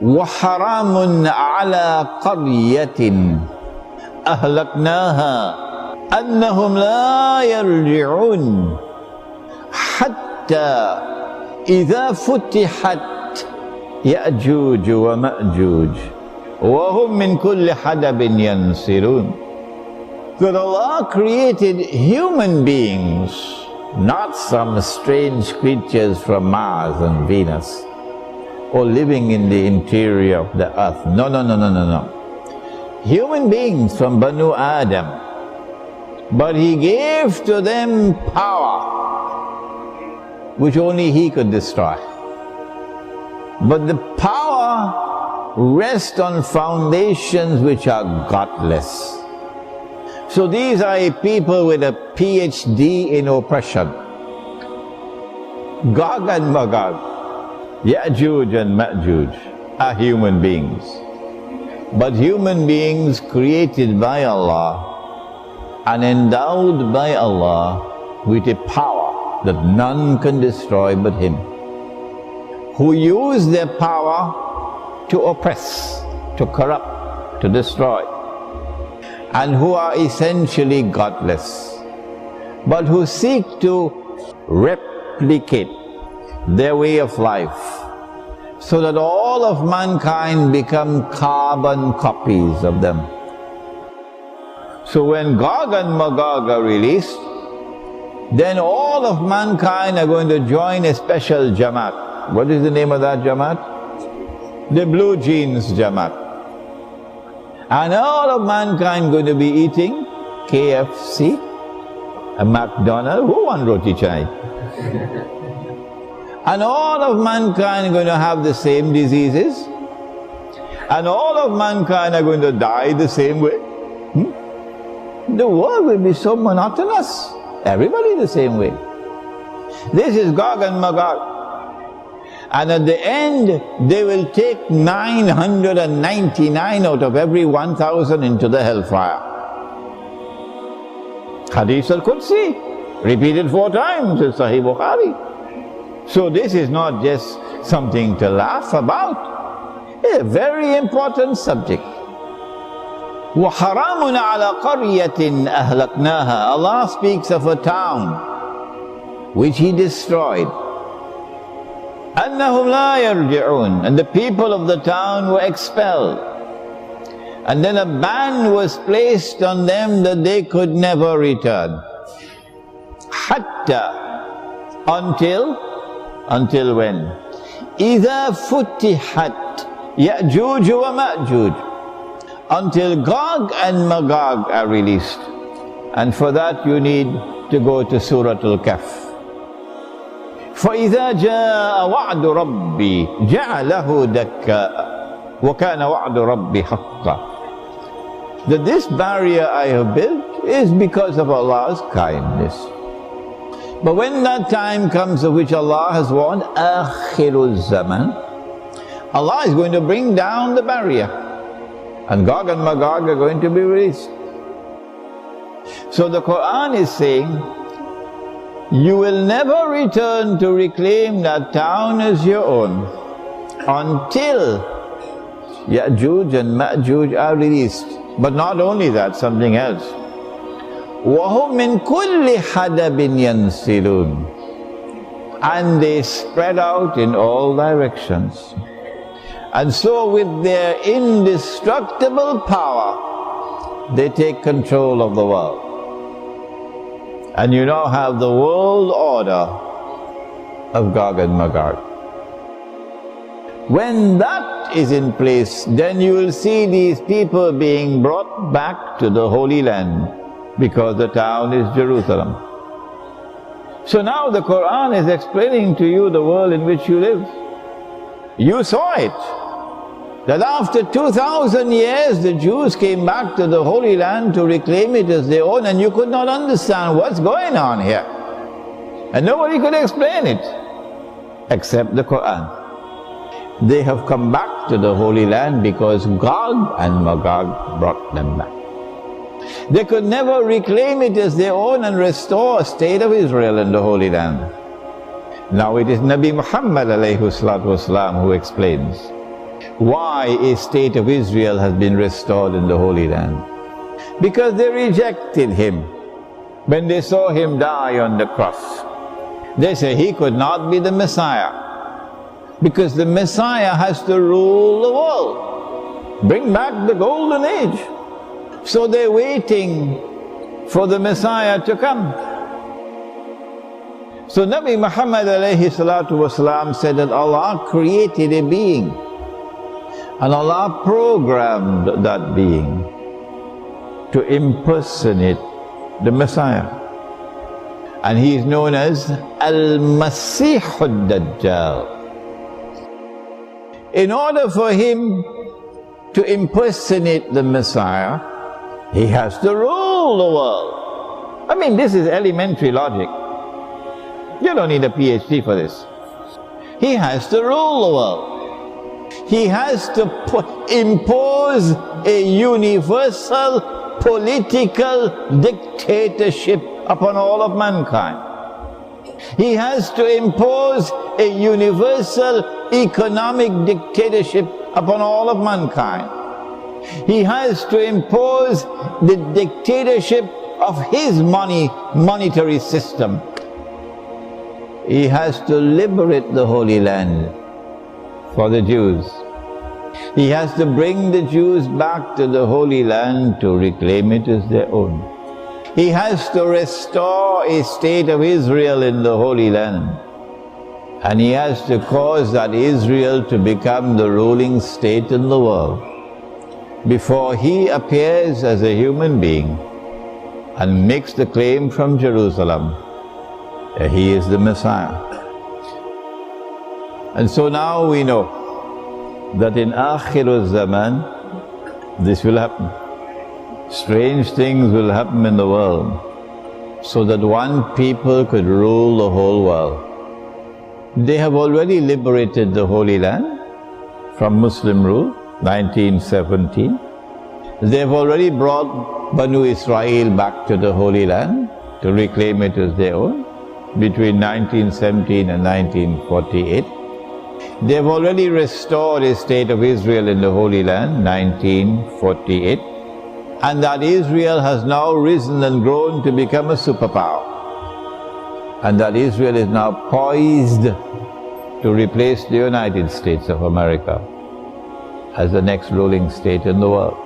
وحرام على قرية أهلكناها أنهم لا يرجعون حتى إذا فتحت يأجوج ومأجوج وهم من كل حدب ينسلون. That Allah created human beings, not some strange creatures from Mars and Venus, or living in the interior of the earth. No. Human beings from Banu Adam. But He gave to them power, which only He could destroy. But the power rests on foundations which are godless. So these are a people with a PhD in oppression. Gog and Magog, Yajuj and Majuj are human beings. But human beings created by Allah and endowed by Allah with a power that none can destroy but Him, who use their power to oppress, to corrupt, to destroy, and who are essentially godless, but who seek to replicate their way of life, so that all of mankind become carbon copies of them. So when Gog and Magog are released, then all of mankind are going to join a special Jamaat. What is the name of that Jamaat? The Blue Jeans Jamaat. And all of mankind going to be eating KFC, a McDonald's. Who wants roti chai? And all of mankind are going to have the same diseases. And all of mankind are going to die the same way. The world will be so monotonous. Everybody the same way. This is Gog and Magog. And at the end, they will take 999 out of every 1,000 into the hellfire. Hadith al-Qudsi, repeated 4 times in Sahih Bukhari. So this is not just something to laugh about. It's a very important subject. وَحَرَامٌ عَلَى قَرْيَةٍ أَهْلَكْنَاهَا. Allah speaks of a town which He destroyed. أَنَّهُمْ لَا يَرْجِعُونَ. And the people of the town were expelled. And then a ban was placed on them that they could never return. حَتَّى. Until when? إِذَا فُتِحَتْ يَأْجُوجُ وَمَأْجُوجُ. Until Gog and Magog are released. And for that you need to go to Surah Al-Kahf. فَإِذَا جَاءَ وَعْدُ رَبِّي جَعَلَهُ دَكَّاءَ وَكَانَ وَعْدُ رَبِّي حَقًّا. That this barrier I have built is because of Allah's kindness. But when that time comes of which Allah has warned, آخِرُ الزَّمَنِ, Allah is going to bring down the barrier. And Gog and Magog are going to be released. So the Quran is saying, you will never return to reclaim that town as your own until Yajuj and Majuj are released. But not only that, something else. وَهُمْ مِنْ كُلِّ حَدَبٍ يَنْسِلُونَ. And they spread out in all directions. And so with their indestructible power, they take control of the world. And you now have the world order of Gog and Magog. When that is in place, then you will see these people being brought back to the Holy Land, because the town is Jerusalem. So now the Quran is explaining to you the world in which you live. You saw it, that after 2,000 years the Jews came back to the Holy Land to reclaim it as their own, and you could not understand what's going on here. And nobody could explain it, except the Quran. They have come back to the Holy Land because Gog and Magog brought them back. They could never reclaim it as their own and restore a state of Israel in the Holy Land. Now it is Nabi Muhammad alayhi salatu wasalam who explains why a state of Israel has been restored in the Holy Land. Because they rejected him when they saw him die on the cross. They say he could not be the Messiah, because the Messiah has to rule the world, bring back the golden age. So they're waiting for the Messiah to come. So Nabi Muhammad alayhi salatu wasalam said that Allah created a being, and Allah programmed that being to impersonate the Messiah. And he is known as Al-Masih al-Dajjal. In order for him to impersonate the Messiah, he has to rule the world. I mean, this is elementary logic. You don't need a PhD for this. He has to rule the world. He has to impose a universal political dictatorship upon all of mankind. He has to impose a universal economic dictatorship upon all of mankind. He has to impose the dictatorship of his monetary system. He has to liberate the Holy Land for the Jews. He has to bring the Jews back to the Holy Land to reclaim it as their own. He has to restore a state of Israel in the Holy Land. And he has to cause that Israel to become the ruling state in the world before he appears as a human being and makes the claim from Jerusalem that he is the Messiah. And so now we know that in Akhir al-Zaman, this will happen. Strange things will happen in the world, so that one people could rule the whole world. They have already liberated the Holy Land from Muslim rule, 1917. They have already brought Banu Israel back to the Holy Land to reclaim it as their own between 1917 and 1948. They have already restored a state of Israel in the Holy Land, 1948. And that Israel has now risen and grown to become a superpower. And that Israel is now poised to replace the United States of America as the next ruling state in the world.